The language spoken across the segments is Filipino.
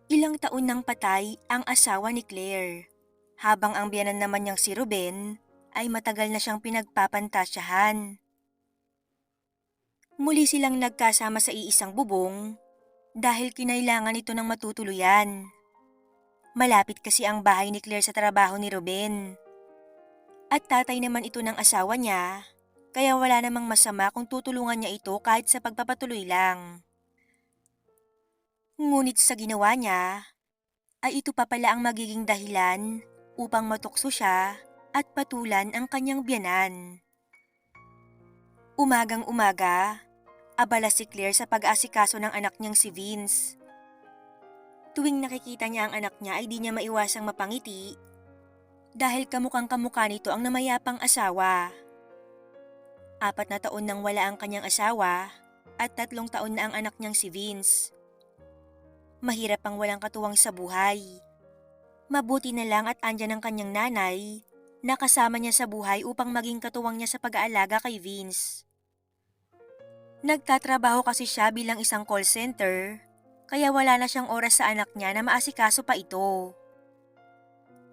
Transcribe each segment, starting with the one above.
Ilang taon nang patay ang asawa ni Claire, habang ang biyenan naman niyang si Ruben ay matagal na siyang pinagpapantasyahan. Muli silang nagkasama sa iisang bubong dahil kinailangan ito ng matutuluyan. Malapit kasi ang bahay ni Claire sa trabaho ni Ruben. At tatay naman ito ng asawa niya, kaya wala namang masama kung tutulungan niya ito kahit sa pagpapatuloy lang. Ngunit sa ginawa niya, ay ito pa pala ang magiging dahilan upang matukso siya at patulan ang kanyang biyenan. Umagang-umaga, abala si Claire sa pag-aasikaso ng anak niyang si Vince. Tuwing nakikita niya ang anak niya ay di niya maiwasang mapangiti dahil kamukhang kamukha nito ang namayapang asawa. 4 na taon nang wala ang kanyang asawa at 3 taon na ang anak niyang si Vince. Mahirap ang walang katuwang sa buhay. Mabuti na lang at andyan ang kanyang nanay na kasama niya sa buhay upang maging katuwang niya sa pag-aalaga kay Vince. Nagtatrabaho kasi siya bilang isang call center, kaya wala na siyang oras sa anak niya na maasikaso pa ito.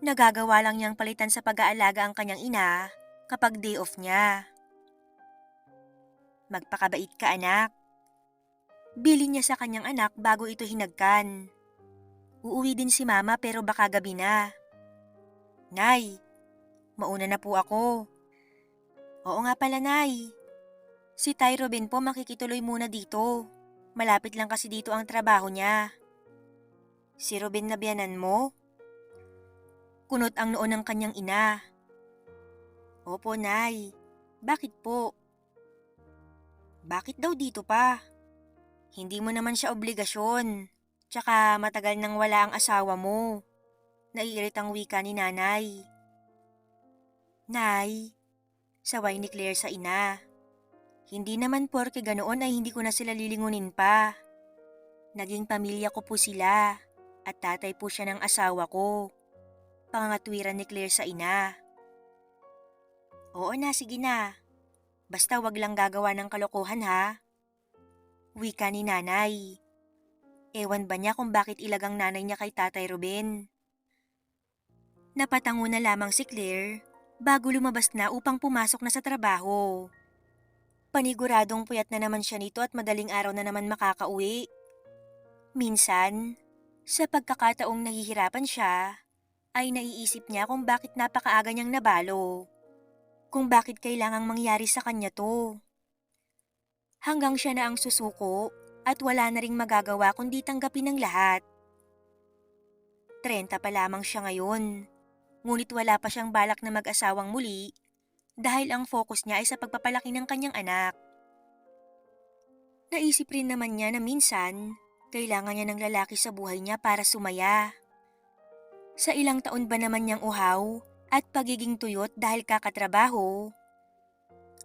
Nagagawa lang niyang palitan sa pag-aalaga ang kanyang ina kapag day off niya. Magpakabait ka anak. Bilin niya sa kanyang anak bago ito hinagkan. Uuwi din si mama pero baka gabi na. Nay, mauna na po ako. Oo nga pala nay. Si Tay Ruben po makikituloy muna dito. Malapit lang kasi dito ang trabaho niya. Si Ruben na biyanan mo? Kunot ang noo ng kanyang ina. Opo nay. Bakit po? Bakit daw dito pa? Hindi mo naman siya obligasyon. Tsaka matagal nang wala ang asawa mo. Naiiritang wika ni nanay. Nay, saway ni Claire sa ina. Hindi naman porke ganoon ay hindi ko na sila lilingunin pa. Naging pamilya ko po sila at tatay po siya ng asawa ko. Pangangatwiran ni Claire sa ina. Oo na, sige na. Basta wag lang gagawa ng kalokohan ha. Wika ni nanay. Ewan ba niya kung bakit ilagang nanay niya kay Tatay Ruben? Napatango na lamang si Claire bago lumabas na upang pumasok na sa trabaho. Paniguradong puyat na naman siya nito at madaling araw na naman makakauwi. Minsan, sa pagkakataong nahihirapan siya, ay naiisip niya kung bakit napakaaga niyang nabalo. Kung bakit kailangang mangyari sa kanya to. Hanggang siya na ang susuko at wala na ring magagawa kundi tanggapin ng lahat. 30 pa lamang siya ngayon, ngunit wala pa siyang balak na mag-asawang muli dahil ang focus niya ay sa pagpapalaki ng kanyang anak. Naisip rin naman niya na minsan, kailangan niya ng lalaki sa buhay niya para sumaya. Sa ilang taon ba naman niyang uhaw at pagiging tuyot dahil kakatrabaho,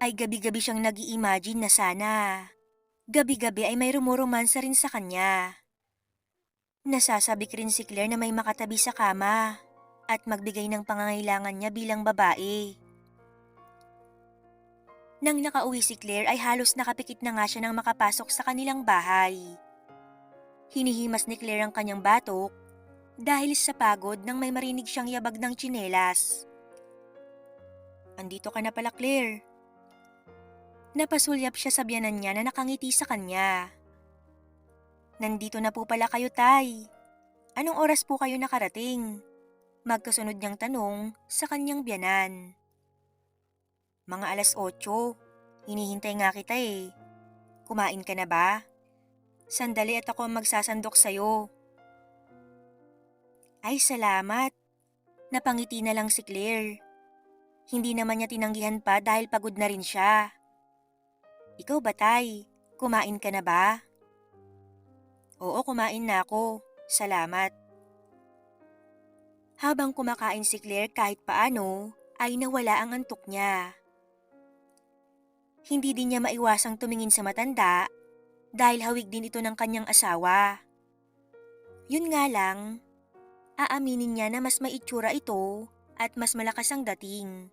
ay gabi-gabi siyang nag-i-imagine na sana gabi-gabi ay may rumoromansa rin sa kanya. Nasasabik rin si Claire na may makatabi sa kama at magbigay ng pangangailangan niya bilang babae. Nang nakauwi si Claire ay halos nakapikit na nga siya nang makapasok sa kanilang bahay. Hinihimas ni Claire ang kanyang batok dahil sa pagod nang may marinig siyang yabag ng tsinelas. Andito ka na pala Claire. Napasulyap siya sa biyanan niya na nakangiti sa kanya. Nandito na po pala kayo tay. Anong oras po kayo nakarating? Magkasunod niyang tanong sa kanyang biyanan. Mga 8:00, hinihintay nga kita eh. Kumain ka na ba? Sandali at ako ang magsasandok sa'yo. Ay salamat. Napangiti na lang si Claire. Hindi naman niya tinanggihan pa dahil pagod na rin siya. Ikaw ba tay? Kumain ka na ba? Oo, kumain na ako. Salamat. Habang kumakain si Claire kahit paano, ay nawala ang antok niya. Hindi din niya maiwasang tumingin sa matanda dahil hawig din ito ng kanyang asawa. Yun nga lang, aaminin niya na mas maitsura ito at mas malakas ang dating.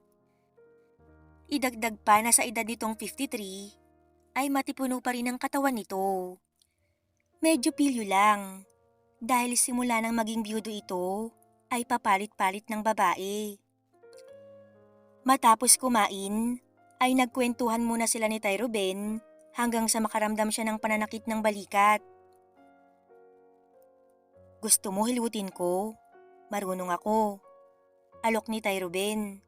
Idagdag pa na sa edad nitong 53 ay matipuno pa rin ang katawan nito. Medyo pilyo lang dahil simula nang maging biyudo ito ay papalit-palit ng babae. Matapos kumain ay nagkwentuhan muna sila ni Tay Ruben hanggang sa makaramdam siya ng pananakit ng balikat. Gusto mo hilutin ko? Marunong ako. Alok ni Tay Ruben.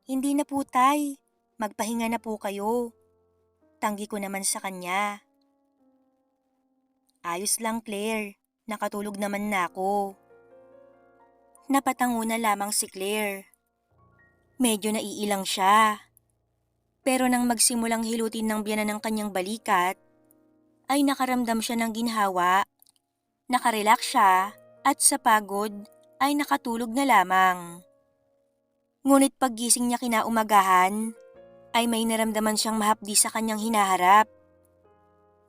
Hindi na po tay, magpahinga na po kayo. Tanggi ko naman sa kanya. Ayos lang Claire, nakatulog naman na ako. Napatango na lamang si Claire. Medyo naiilang siya. Pero nang magsimulang hilutin ng biyanan ng kanyang balikat, ay nakaramdam siya ng ginhawa. Nakarelax siya at sa pagod ay nakatulog na lamang. Ngunit paggising niya kinaumagahan, ay may naramdaman siyang mahapdi sa kanyang hinaharap.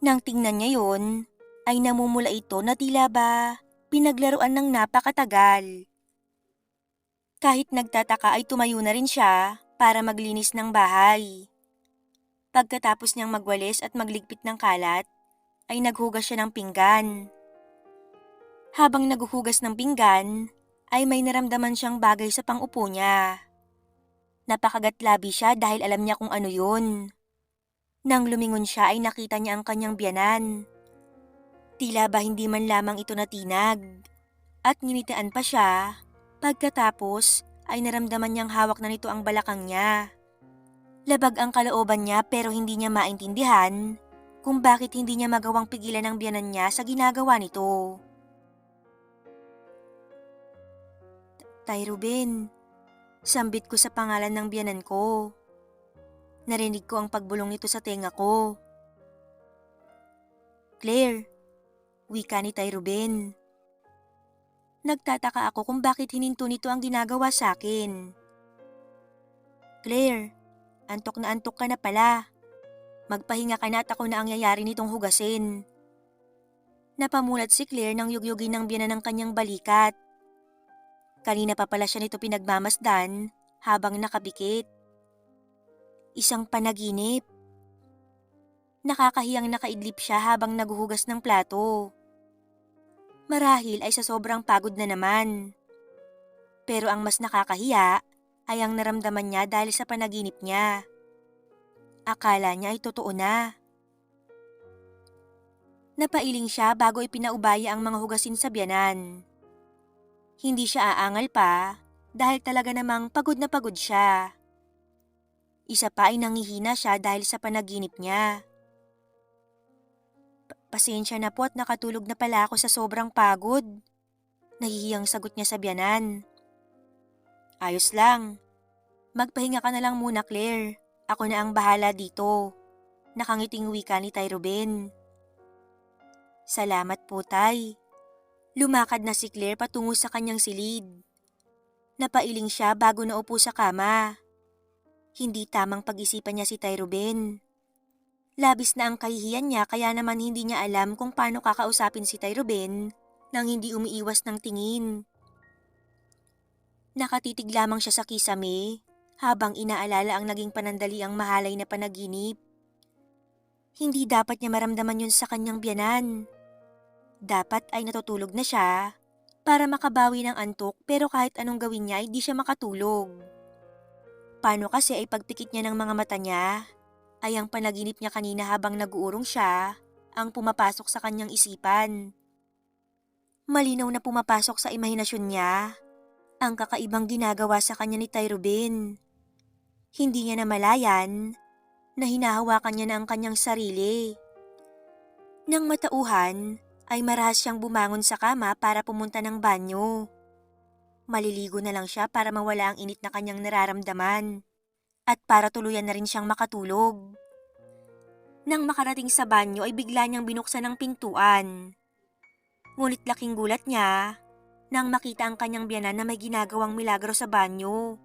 Nang tingnan niya yon, ay namumula ito na tila ba pinaglaruan ng napakatagal. Kahit nagtataka ay tumayo na rin siya para maglinis ng bahay. Pagkatapos niyang magwalis at magligpit ng kalat, ay naghugas siya ng pinggan. Habang naghuhugas ng pinggan, ay may naramdaman siyang bagay sa pang-upo niya. Napakagatlabi siya dahil alam niya kung ano yun. Nang lumingon siya ay nakita niya ang kanyang biyanan. Tila ba hindi man lamang ito natinag. At nginitaan pa siya, pagkatapos ay naramdaman niyang hawak na nito ang balakang niya. Labag ang kalooban niya pero hindi niya maintindihan kung bakit hindi niya magawang pigilan ang biyanan niya sa ginagawa nito. Tay Ruben, sambit ko sa pangalan ng biyanan ko. Narinig ko ang pagbulong nito sa tenga ko. Claire, wika ni Tay Ruben. Nagtataka ako kung bakit hininto nito ang ginagawa sa akin. Claire, antok na antok ka na pala. Magpahinga ka na at ako na ang yayari nitong hugasin. Napamulat si Claire nang yugyugin ng biyanan ng kanyang balikat. Kanina pa pala siya nito pinagmamasdan habang nakabikit. Isang panaginip. Nakakahiyang nakaidlip siya habang naguhugas ng plato. Marahil ay sa sobrang pagod na naman. Pero ang mas nakakahiya ay ang naramdaman niya dahil sa panaginip niya. Akala niya ay totoo na. Napailing siya bago ipinaubaya ang mga hugasin sa biyanan. Hindi siya aangal pa dahil talaga namang pagod na pagod siya. Isa pa ay nangihina siya dahil sa panaginip niya. Pasensya na po at nakatulog na pala ako sa sobrang pagod. Nahihiyang sagot niya sa biyanan. Ayos lang. Magpahinga ka na lang muna Claire. Ako na ang bahala dito. Nakangiting wika ni Tay Ruben. Salamat po tay. Lumakad na si Claire patungo sa kanyang silid. Napailing siya bago naupo sa kama. Hindi tamang pag-isipan niya si Tay Ruben. Labis na ang kahihiyan niya kaya naman hindi niya alam kung paano kakausapin si Tay Ruben nang hindi umiiwas ng tingin. Nakatitig lamang siya sa kisame habang inaalala ang naging panandaliang mahalay na panaginip. Hindi dapat niya maramdaman yun sa kanyang biyanan. Dapat ay natutulog na siya para makabawi ng antok pero kahit anong gawin niya ay di siya makatulog. Paano kasi ay pagpikit niya ng mga mata niya ay ang panaginip niya kanina habang nag-uurong siya ang pumapasok sa kanyang isipan. Malinaw na pumapasok sa imahinasyon niya ang kakaibang ginagawa sa kanya ni Tay Ruben. Hindi niya namalayan na hinahawakan niya na ang kanyang sarili. Nang matauhan ay marahas siyang bumangon sa kama para pumunta ng banyo. Maliligo na lang siya para mawala ang init na kanyang nararamdaman at para tuluyan na rin siyang makatulog. Nang makarating sa banyo ay bigla niyang binuksan ang pintuan. Ngunit laking gulat niya nang makita ang kanyang biyanan na may ginagawang milagro sa banyo.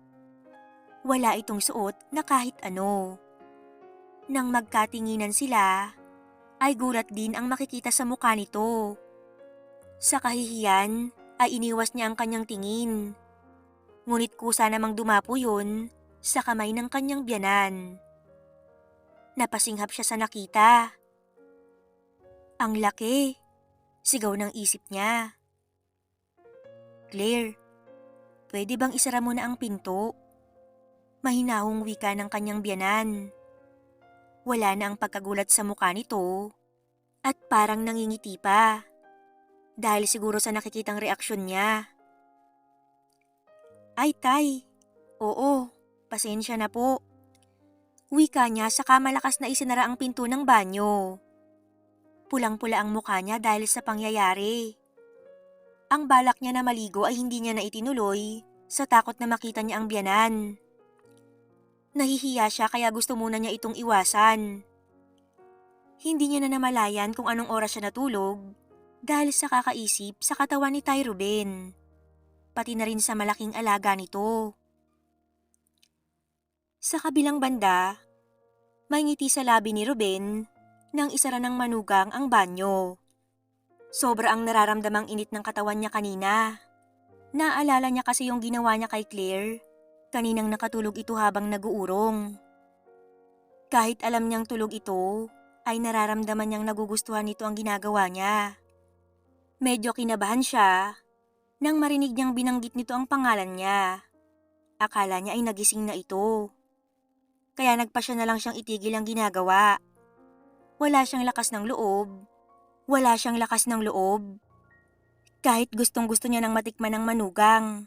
Wala itong suot na kahit ano. Nang magkatinginan sila, ay gulat din ang makikita sa mukha nito. Sa kahihiyan ay iniwas niya ang kanyang tingin. Ngunit kusa namang dumapo yun sa kamay ng kanyang biyanan. Napasinghap siya sa nakita. Ang laki, sigaw ng isip niya. Claire, pwede bang isara mo na ang pinto? Mahinahong wika ng kanyang biyanan. Wala na ang pagkagulat sa mukha nito at parang nangingiti pa dahil siguro sa nakikitang reaksyon niya. Ay tay, oo, pasensya na po. Wika niya saka malakas na isinara ang pinto ng banyo. Pulang-pula ang mukha niya dahil sa pangyayari. Ang balak niya na maligo ay hindi niya na itinuloy sa takot na makita niya ang biyanan. Nahihiya siya kaya gusto muna niya itong iwasan. Hindi niya na namalayan kung anong oras siya natulog dahil sa kakaisip sa katawan ni Tay Ruben, pati na rin sa malaking alaga nito. Sa kabilang banda, may ngiti sa labi ni Ruben nang isara ng manugang ang banyo. Sobra ang nararamdamang init ng katawan niya kanina. Naalala niya kasi yung ginawa niya kay Claire. Kaninang nakatulog ito habang naguurong. Kahit alam niyang tulog ito, ay nararamdaman niyang nagugustuhan nito ang ginagawa niya. Medyo kinabahan siya nang marinig niyang binanggit nito ang pangalan niya. Akala niya ay nagising na ito. Kaya nagpa siya na lang siyang itigil ang ginagawa. Wala siyang lakas ng loob. Kahit gustong-gusto niya nang matikman ng manugang.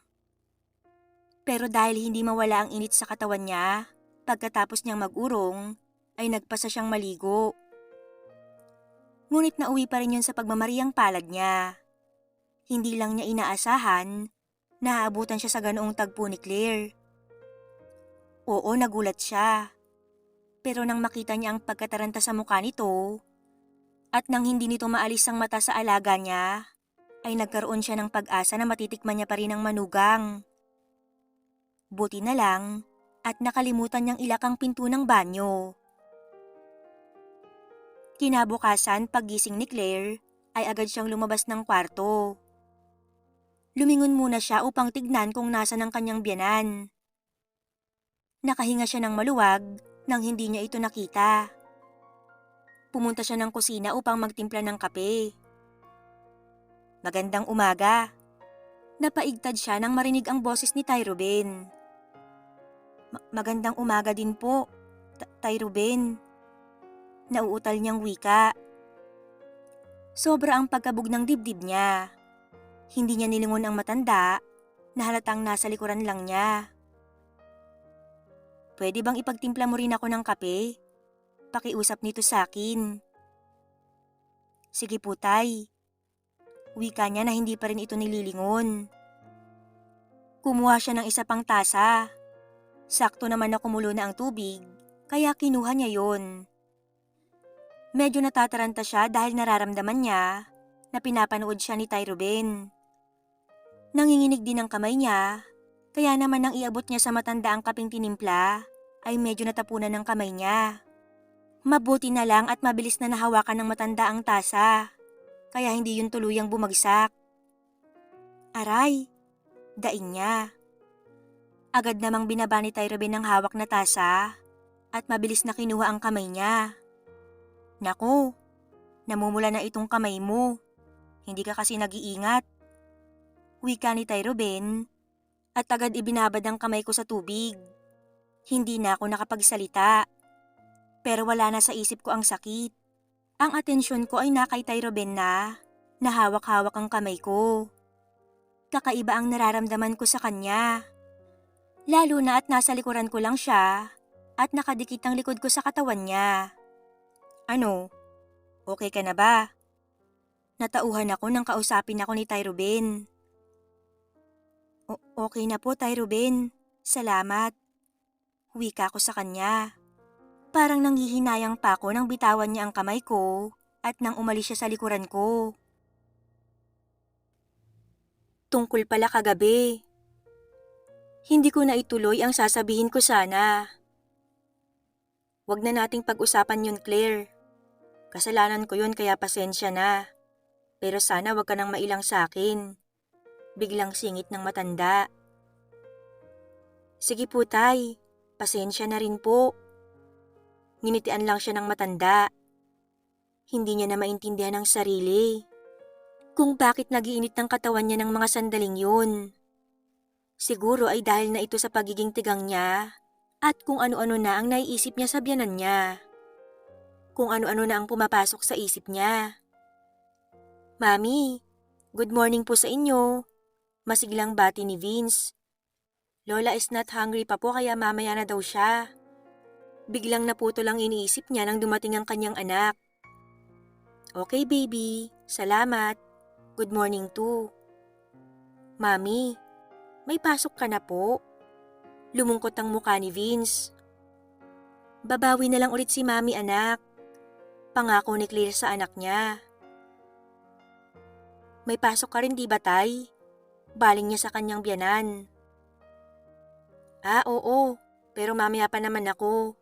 Pero dahil hindi mawala ang init sa katawan niya, pagkatapos niyang mag-urong, ay nagpasa siyang maligo. Ngunit nauwi pa rin yun sa pagmamariyang palad niya. Hindi lang niya inaasahan, naaabutan siya sa ganoong tagpo ni Claire. Oo, nagulat siya. Pero nang makita niya ang pagkataranta sa mukha nito, at nang hindi nito maalis ang mata sa alaga niya, ay nagkaroon siya ng pag-asa na matitikman niya pa rin ang manugang. Buti na lang at nakalimutan niyang ilak ang pinto ng banyo. Kinabukasan paggising ni Claire ay agad siyang lumabas ng kwarto. Lumingon muna siya upang tignan kung nasa ng kanyang biyanan. Nakahinga siya ng maluwag nang hindi niya ito nakita. Pumunta siya ng kusina upang magtimpla ng kape. Magandang umaga. Napaigtad siya nang marinig ang boses ni Tay Ruben. Magandang umaga din po, Tay Ruben. Nauutal niyang wika. Sobra ang pagkabog ng dibdib niya. Hindi niya nilingon ang matanda na halatang nasa likuran lang niya. Pwede bang ipagtimpla mo rin ako ng kape? Pakiusap nito sa akin. Sige po tay. Wika niya na hindi pa rin ito nililingon. Kumuha siya ng isa pang tasa. Sakto naman na kumulo na ang tubig, kaya kinuha niya yon. Medyo natataranta siya dahil nararamdaman niya na pinapanood siya ni Tay Ruben. Nanginginig din ang kamay niya, kaya naman nang iabot niya sa matanda ang kapeng tinimpla, ay medyo natapunan ng kamay niya. Mabuti na lang at mabilis na nahawakan ng matanda ang tasa, kaya hindi yun tuluyang bumagsak. Aray, daing niya. Agad namang binaba ni Tay Ruben ang hawak na tasa at mabilis na kinuha ang kamay niya. Naku, namumula na itong kamay mo. Hindi ka kasi nag-iingat. Wika ni Tay Ruben at agad ibinabad ang kamay ko sa tubig. Hindi na ako nakapagsalita. Pero wala na sa isip ko ang sakit. Ang atensyon ko ay nakay Tay Ruben na hawak-hawak ang kamay ko. Kakaiba ang nararamdaman ko sa kanya. Lalo na at nasa likuran ko lang siya at nakadikit ang likod ko sa katawan niya. Ano? Okay ka na ba? Natauhan ako nang kausapin ako ni Tay Ruben. Okay na po Tay Ruben. Salamat. Wika ko sa kanya. Parang nanghihinayang pa ako nang bitawan niya ang kamay ko at nang umalis siya sa likuran ko. Tungkol pala kagabi. Hindi ko na ituloy ang sasabihin ko sana. Huwag na nating pag-usapan yun, Claire. Kasalanan ko yun kaya pasensya na. Pero sana wag ka nang mailang sa akin. Biglang singit ng matanda. Sige po, tay. Pasensya na rin po. Nginitian lang siya ng matanda. Hindi niya na maintindihan ang sarili. Kung bakit nagiinit ng katawan niya ng mga sandaling yun. Siguro ay dahil na ito sa pagiging tigang niya at kung ano-ano na ang naiisip niya sa biyanan niya. Kung ano-ano na ang pumapasok sa isip niya. Mami, good morning po sa inyo. Masiglang bati ni Vince. Lola is not hungry pa po kaya mamaya na daw siya. Biglang naputol ang iniisip niya nang dumating ang kanyang anak. Okay baby, salamat. Good morning too. Mami, may pasok ka na po. Lumungkot ang mukha ni Vince. Babawi na lang ulit si Mami anak. Pangako ni Claire sa anak niya. May pasok ka rin di ba tay? Baling niya sa kanyang biyanan. Oo, pero mamaya pa naman ako.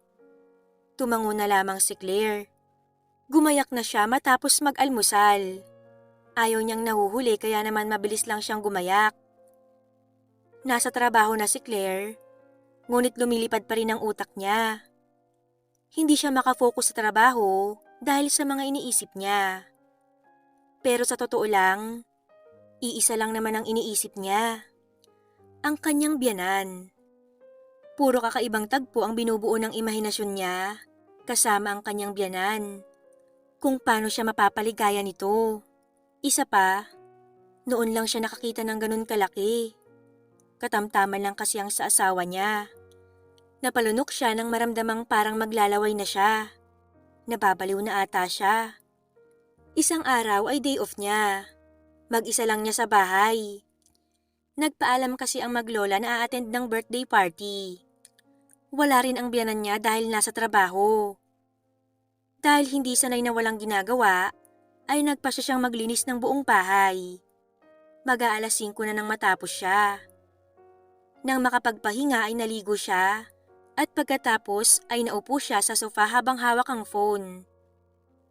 Tumango na lamang si Claire. Gumayak na siya matapos mag-almusal. Ayaw niyang nahuhuli kaya naman mabilis lang siyang gumayak. Nasa trabaho na si Claire, ngunit lumilipad pa rin ang utak niya. Hindi siya makafocus sa trabaho dahil sa mga iniisip niya. Pero sa totoo lang, iisa lang naman ang iniisip niya. Ang kanyang biyanan. Puro kakaibang tagpo ang binubuo ng imahinasyon niya kasama ang kanyang biyanan. Kung paano siya mapapaligaya nito. Isa pa, noon lang siya nakakita ng ganun kalaki. Katamtaman lang kasi ang sa asawa niya. Napalunok siya nang maramdamang parang maglalaway na siya. Nababaliw na ata siya. Isang araw ay day off niya. Mag-isa lang niya sa bahay. Nagpaalam kasi ang maglola na a-attend ng birthday party. Wala rin ang biyanan niya dahil nasa trabaho. Dahil hindi sanay na walang ginagawa, ay nagpasya siyang maglinis ng buong bahay. Mag-aalas 5 na nang matapos siya. Nang makapagpahinga ay naligo siya at pagkatapos ay naupo siya sa sofa habang hawak ang phone.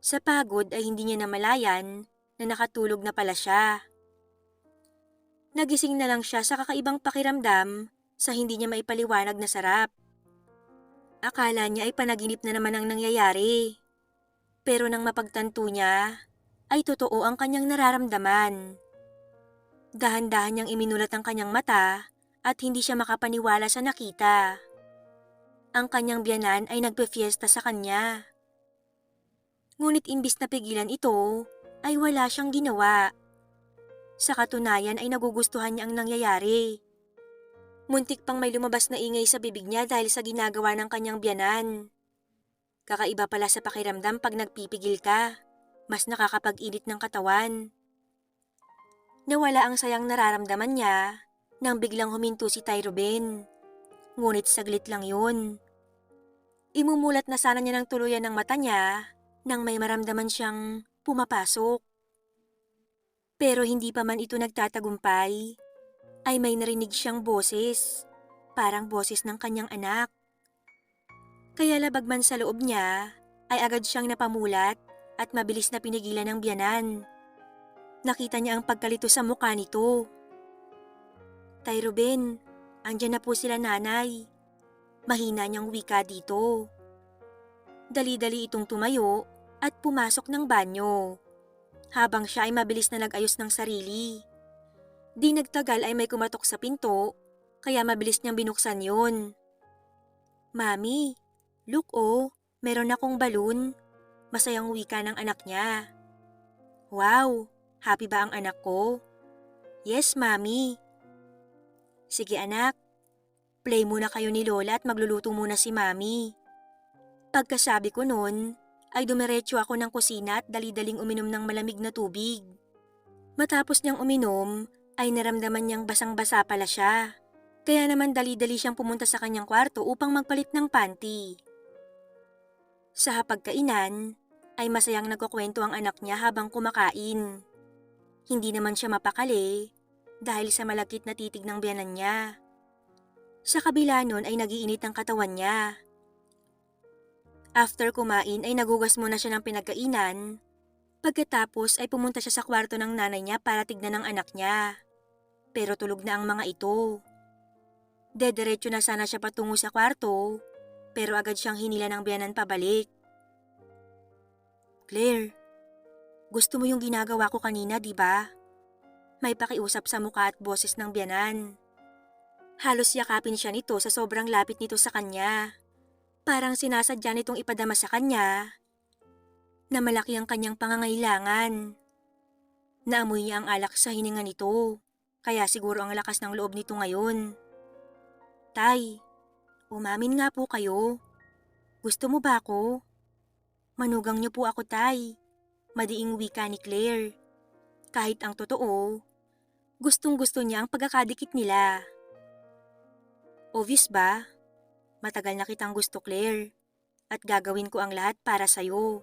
Sa pagod ay hindi niya namalayan na nakatulog na pala siya. Nagising na lang siya sa kakaibang pakiramdam sa hindi niya maipaliwanag na sarap. Akala niya ay panaginip na naman ang nangyayari. Pero nang mapagtanto niya, ay totoo ang kanyang nararamdaman. Dahan-dahan niyang iminulat ang kanyang mata at hindi siya makapaniwala sa nakita. Ang kanyang biyanan ay nagpe-fiesta sa kanya. Ngunit imbis na pigilan ito, ay wala siyang ginawa. Sa katunayan ay nagugustuhan niya ang nangyayari. Muntik pang may lumabas na ingay sa bibig niya dahil sa ginagawa ng kanyang biyanan. Kakaiba pala sa pakiramdam pag nagpipigil ka. Mas nakakapag-init ng katawan. Nawala ang sayang nararamdaman niya nang biglang huminto si Tay Ruben. Ngunit saglit lang yun. Imumulat na sana niya ng tuluyan ng mata niya nang may maramdaman siyang pumapasok. Pero hindi pa man ito nagtatagumpay, ay may narinig siyang boses, parang boses ng kanyang anak. Kaya labag man sa loob niya, ay agad siyang napamulat at mabilis na pinigilan ng biyanan. Nakita niya ang pagkalito sa mukha nito. Tay Ruben, andyan na po sila nanay. Mahina niyang wika dito. Dali-dali itong tumayo at pumasok ng banyo. Habang siya ay mabilis na nag-ayos ng sarili. Di nagtagal ay may kumatok sa pinto, kaya mabilis niyang binuksan yun. Mami, look oh, meron akong balloon. Masayang wika ng anak niya. Wow, happy ba ang anak ko? Yes, Mami. Sige anak, play muna kayo ni Lola at magluluto muna si Mami. Pagkasabi ko nun, ay dumiretso ako ng kusina at dali-daling uminom ng malamig na tubig. Matapos niyang uminom, ay naramdaman niyang basang-basa pala siya. Kaya naman dali-dali siyang pumunta sa kanyang kwarto upang magpalit ng panty. Sa hapagkainan, ay masayang nagkukwento ang anak niya habang kumakain. Hindi naman siya mapakali dahil sa malagkit na titig ng biyanan niya. Sa kabila nun ay nagiinit ang katawan niya. After kumain ay nagugas muna siya ng pinagkainan. Pagkatapos ay pumunta siya sa kwarto ng nanay niya para tignan ang anak niya. Pero tulog na ang mga ito. Dediretso na sana siya patungo sa kwarto, pero agad siyang hinila ng biyanan pabalik. Claire, gusto mo yung ginagawa ko kanina, di ba? May pakiusap sa mukha at boses ng biyanan. Halos yakapin siya nito sa sobrang lapit nito sa kanya. Parang sinasadya nitong ipadama sa kanya na malaki ang kanyang pangangailangan. Naamoy niya ang alak sa hininga nito, kaya siguro ang lakas ng loob nito ngayon. Tay, umamin nga po kayo. Gusto mo ba ako? Manugang niyo po ako, Tay. Madiing wika ni Claire. Kahit ang totoo, gustong-gusto niya ang pagkakadikit nila. Obvious ba? Matagal na kitang gusto, Claire. At gagawin ko ang lahat para sa'yo.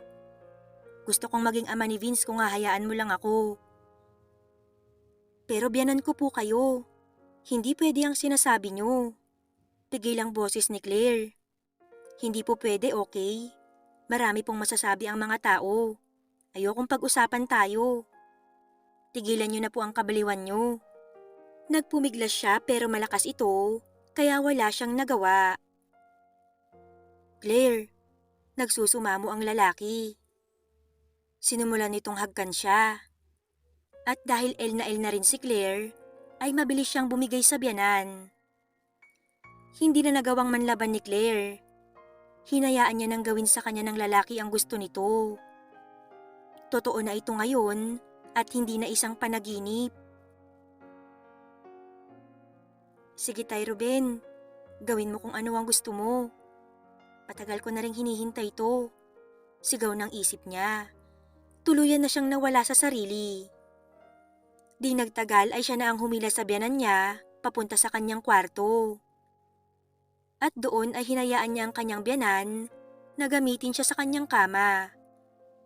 Gusto kong maging ama ni Vince kung hahayaan mo lang ako. Pero biyanan ko po kayo. Hindi pwede ang sinasabi niyo. Pigil ang boses ni Claire. Hindi po pwede, okay? Marami pong masasabi ang mga tao. Ayokong pag-usapan tayo. Tigilan niyo na po ang kabaliwan niyo. Nagpumiglas siya pero malakas ito, kaya wala siyang nagawa. Claire, nagsusumamo ang lalaki. Sinimulan nitong hagkan siya. At dahil L na rin si Claire, ay mabilis siyang bumigay sa biyanan. Hindi na nagawang manlaban ni Claire. Hinayaan niya nang gawin sa kanya ng lalaki ang gusto nito. Totoo na ito ngayon at hindi na isang panaginip. Sige tay Ruben, gawin mo kung ano ang gusto mo. Patagal ko na rin hinihintay ito. Sigaw ng isip niya. Tuluyan na siyang nawala sa sarili. Di nagtagal ay siya na ang humila sa biyanan niya papunta sa kanyang kwarto. At doon ay hinayaan niya ang kanyang biyanan na gamitin siya sa kanyang kama.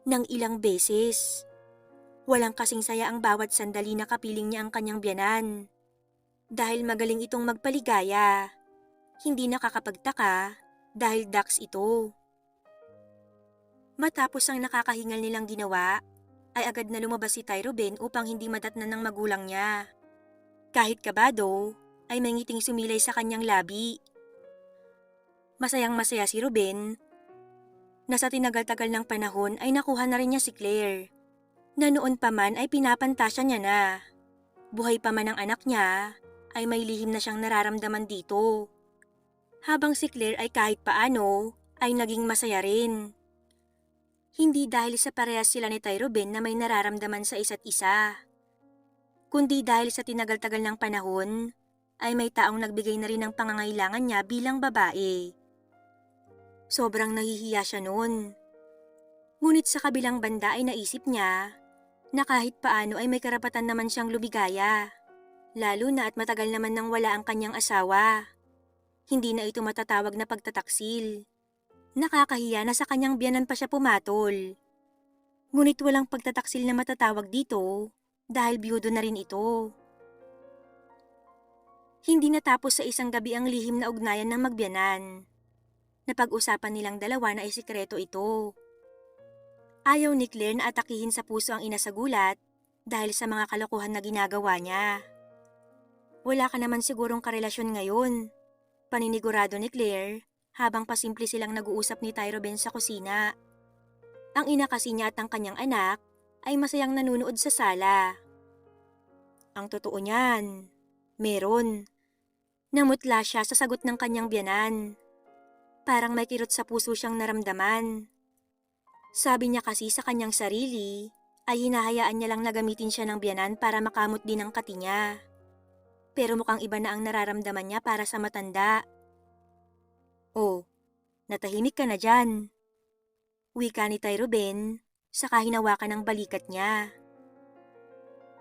Nang ilang beses. Walang kasing saya ang bawat sandali na kapiling niya ang kanyang biyanan. Dahil magaling itong magpaligaya. Hindi nakakapagtaka dahil ducks ito. Matapos ang nakakahingal nilang ginawa, ay agad na lumabas si Ty Ruben upang hindi madatnan ng magulang niya. Kahit kabado, ay may ngiting sumilay sa kanyang labi. Masayang masaya si Ruben na sa tinagal-tagal ng panahon ay nakuha na rin niya si Claire, na noon pa man ay pinapantasya niya na. Buhay pa man ang anak niya, ay may lihim na siyang nararamdaman dito. Habang si Claire ay kahit paano, ay naging masaya rin. Hindi dahil sa parehas sila ni Ty Ruben na may nararamdaman sa isa't isa, kundi dahil sa tinagal-tagal ng panahon, ay may taong nagbigay na rin ng pangangailangan niya bilang babae. Sobrang nahihiya siya noon. Ngunit sa kabilang banda ay naisip niya na kahit paano ay may karapatan naman siyang lumigaya. Lalo na at matagal naman nang wala ang kanyang asawa. Hindi na ito matatawag na pagtataksil. Nakakahiya na sa kanyang biyanan pa siya pumatol. Ngunit walang pagtataksil na matatawag dito dahil biyudo na rin ito. Hindi natapos sa isang gabi ang lihim na ugnayan ng magbiyanan. Napag-usapan nilang dalawa na isikreto ito. Ayaw ni Claire na atakihin sa puso ang ina sa gulat dahil sa mga kalokohan na ginagawa niya. Wala ka naman sigurong karelasyon ngayon, paninigurado ni Claire habang pasimple silang nag-uusap ni Ty Ruben sa kusina. Ang ina kasi niya at ang kanyang anak ay masayang nanunood sa sala. Ang totoo niyan, meron. Namutla siya sa sagot ng kanyang biyanan. Parang may kirot sa puso siyang naramdaman. Sabi niya kasi sa kanyang sarili ay hinahayaan niya lang na gamitin siya ng biyanan para makamot din ang kati niya. Pero mukhang iba na ang nararamdaman niya para sa matanda. Oh, natahimik ka na dyan. Wika ni Ty Ruben, saka hinawakan ng balikat niya.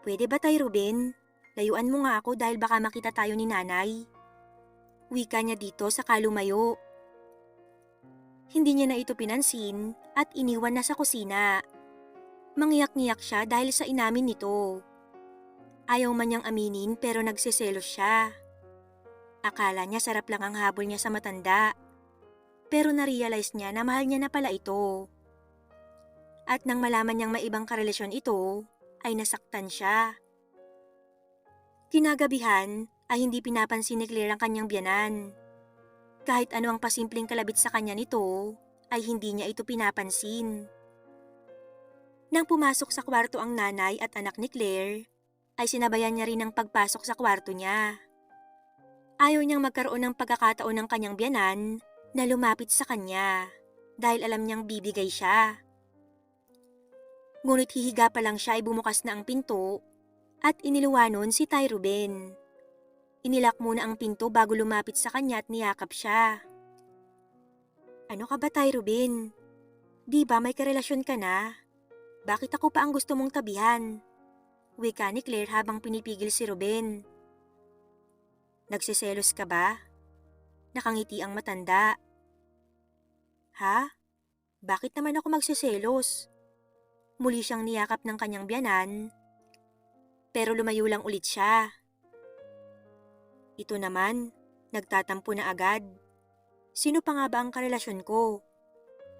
Pwede ba Ty Ruben? Layuan mo nga ako dahil baka makita tayo ni nanay. Wika niya dito saka lumayo. Hindi niya na ito pinansin at iniwan na sa kusina. Mangiyak-ngiyak siya dahil sa inamin nito. Ayaw man niyang aminin pero nagseselos siya. Akala niya sarap lang ang habol niya sa matanda. Pero na-realize niya na mahal niya na pala ito. At nang malaman niyang may ibang karelasyon ito, ay nasaktan siya. Kinagabihan ay hindi pinapansin ni Claire ang kanyang biyanan. Kahit ano ang pasimpleng kalabit sa kanya nito, ay hindi niya ito pinapansin. Nang pumasok sa kwarto ang nanay at anak ni Claire, ay sinabayan niya rin ang pagpasok sa kwarto niya. Ayaw niyang magkaroon ng pagkakataon ng kanyang biyanan na lumapit sa kanya dahil alam niyang bibigay siya. Ngunit hihiga pa lang siya ay bumukas na ang pinto at iniluwanon si Tay Ruben. Inilak muna ang pinto bago lumapit sa kanya at niyakap siya. Ano ka ba, Tay Ruben? Di ba may karelasyon ka na? Bakit ako pa ang gusto mong tabihan? Wika ni Claire habang pinipigil si Ruben. Nagsiselos ka ba? Nakangiti ang matanda. Ha? Bakit naman ako magsiselos? Muli siyang niyakap ng kanyang biyanan, pero lumayo lang ulit siya. Ito naman, nagtatampo na agad. Sino pa nga ba ang karelasyon ko?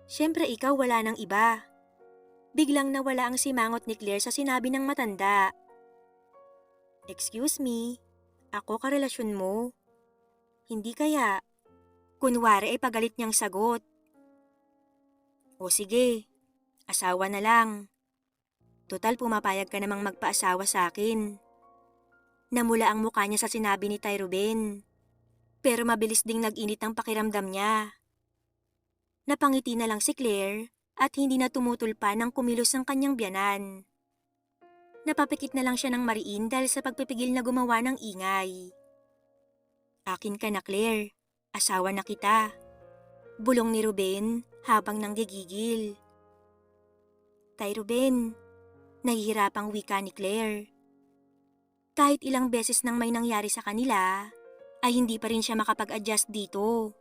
Siyempre ikaw, wala nang iba. Biglang nawala ang simangot ni Claire sa sinabi ng matanda. Excuse me, ako karelasyon mo? Hindi kaya? Kunwari ay pagalit niyang sagot. O sige, asawa na lang. Total pumapayag ka namang magpaasawa sa akin. Namula ang mukha niya sa sinabi ni Tay Ruben. Pero mabilis ding nag-init ang pakiramdam niya. Napangiti na lang si Claire at hindi na tumutol pa nang kumilos ang kanyang biyanan. Napapikit na lang siya ng mariin dahil sa pagpipigil na gumawa ng ingay. Akin ka na, Claire. Asawa na kita. Bulong ni Ruben habang nanggigigil. Tay Ruben, nahihirapang wika ni Claire. Kahit ilang beses nang may nangyari sa kanila, ay hindi pa rin siya makapag-adjust dito.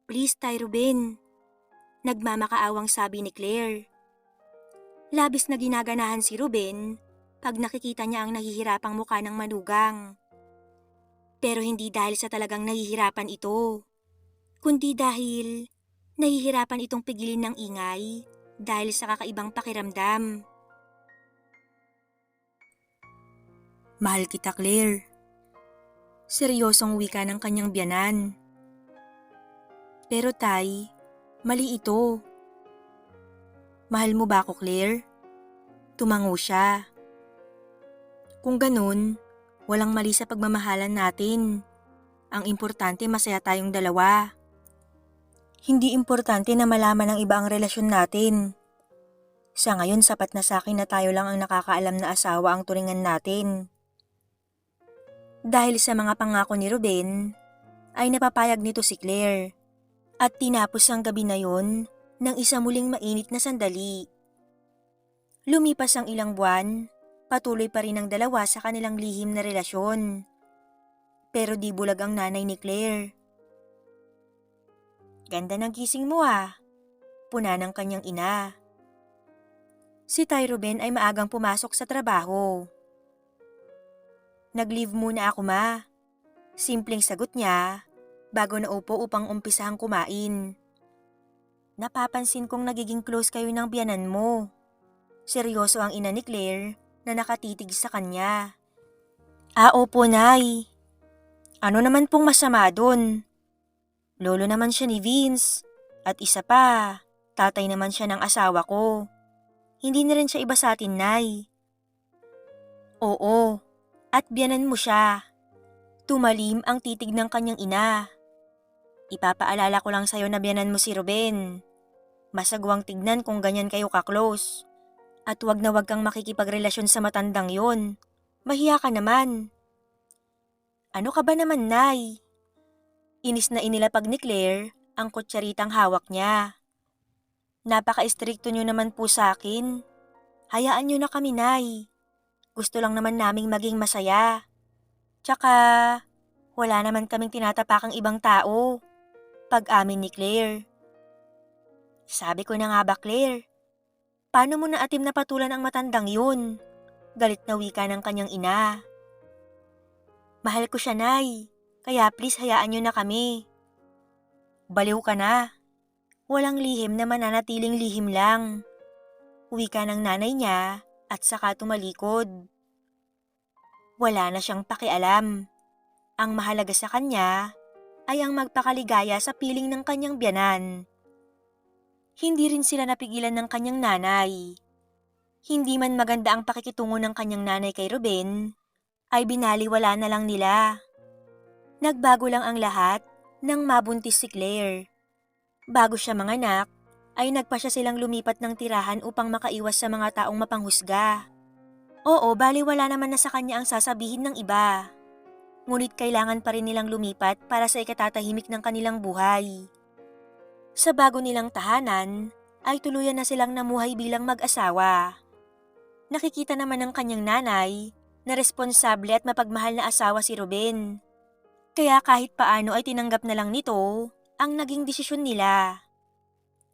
Please, Tay Ruben. Nagmamakaawang sabi ni Claire. Labis na ginaganahan si Ruben pag nakikita niya ang nahihirapang mukha ng manugang. Pero hindi dahil sa talagang nahihirapan ito, kundi dahil nahihirapan itong pigilin ng ingay dahil sa kakaibang pakiramdam. Mahal kita, Claire. Seryosong wika ng kanyang biyanan. Pero Tay, mali ito. Mahal mo ba ako, Claire? Tumango siya. Kung ganun, walang mali sa pagmamahalan natin. Ang importante masaya tayong dalawa. Hindi importante na malaman ng iba ang relasyon natin. Sa ngayon, sapat na sa akin na tayo lang ang nakakaalam na asawa ang turingan natin. Dahil sa mga pangako ni Ruben, ay napapayag nito si Claire. At tinapos ang gabi na yon ng isa muling mainit na sandali. Lumipas ang ilang buwan, patuloy pa rin ang dalawa sa kanilang lihim na relasyon. Pero di bulag ang nanay ni Claire. Ganda ng gising mo puna ng kanyang ina. Si Tay Ruben ay maagang pumasok sa trabaho. Nag-leave muna ako, ma. Simpleng sagot niya bago naupo upang umpisahang kumain. Napapansin kong nagiging close kayo ng biyanan mo. Seryoso ang ina ni Claire na nakatitig sa kanya. Opo, Nay. Ano naman pong masama dun? Lolo naman siya ni Vince. At isa pa, tatay naman siya ng asawa ko. Hindi na rin siya iba sa atin, Nay. Oo, at biyanan mo siya. Tumalim ang titig ng kanyang ina. Ipapaalala ko lang sa'yo na biyanan mo si Ruben. Masagwang tignan kung ganyan kayo ka-close. At wag na wag kang makikipagrelasyon sa matandang yon. Mahiya ka naman. Ano ka ba naman, Nay? Inis na inilapag ni Claire ang kutsaritang hawak niya. Napaka-istrikto niyo naman po sa akin. Hayaan niyo na kami, Nay. Gusto lang naman naming maging masaya. Tsaka, wala naman kaming tinatapakang ibang tao. Pag-amin ni Claire. Sabi ko na nga ba, Claire? Paano mo na atim na patulan ang matandang yun? Galit na wika ng kanyang ina. Mahal ko siya, Nay. Kaya please hayaan niyo na kami. Baliw ka na. Walang lihim na mananatiling lihim lang. Wika ng nanay niya at saka tumalikod. Wala na siyang pakialam. Ang mahalaga sa kanya ay ang magpakaligaya sa piling ng kanyang biyanan. Hindi rin sila napigilan ng kanyang nanay. Hindi man maganda ang pakikitungo ng kanyang nanay kay Ruben, ay binaliwala na lang nila. Nagbago lang ang lahat nang mabuntis si Claire. Bago siya manganak, ay nagpasya silang lumipat ng tirahan upang makaiwas sa mga taong mapanghusga. Oo, baliwala naman na sa kanya ang sasabihin ng iba. Ngunit kailangan pa rin nilang lumipat para sa ikatatahimik ng kanilang buhay. Sa bago nilang tahanan, ay tuluyan na silang namuhay bilang mag-asawa. Nakikita naman ng kanyang nanay na responsable at mapagmahal na asawa si Ruben. Kaya kahit paano ay tinanggap na lang nito ang naging desisyon nila.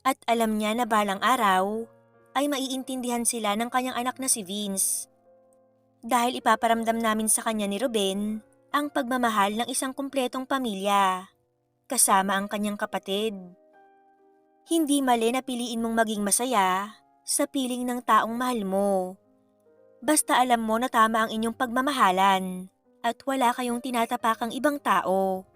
At alam niya na balang araw ay maiintindihan sila ng kanyang anak na si Vince. Dahil ipaparamdam namin sa kanya ni Ruben ang pagmamahal ng isang kumpletong pamilya, kasama ang kanyang kapatid. Hindi mali na piliin mong maging masaya sa piling ng taong mahal mo. Basta alam mo na tama ang inyong pagmamahalan at wala kayong tinatapakang ibang tao.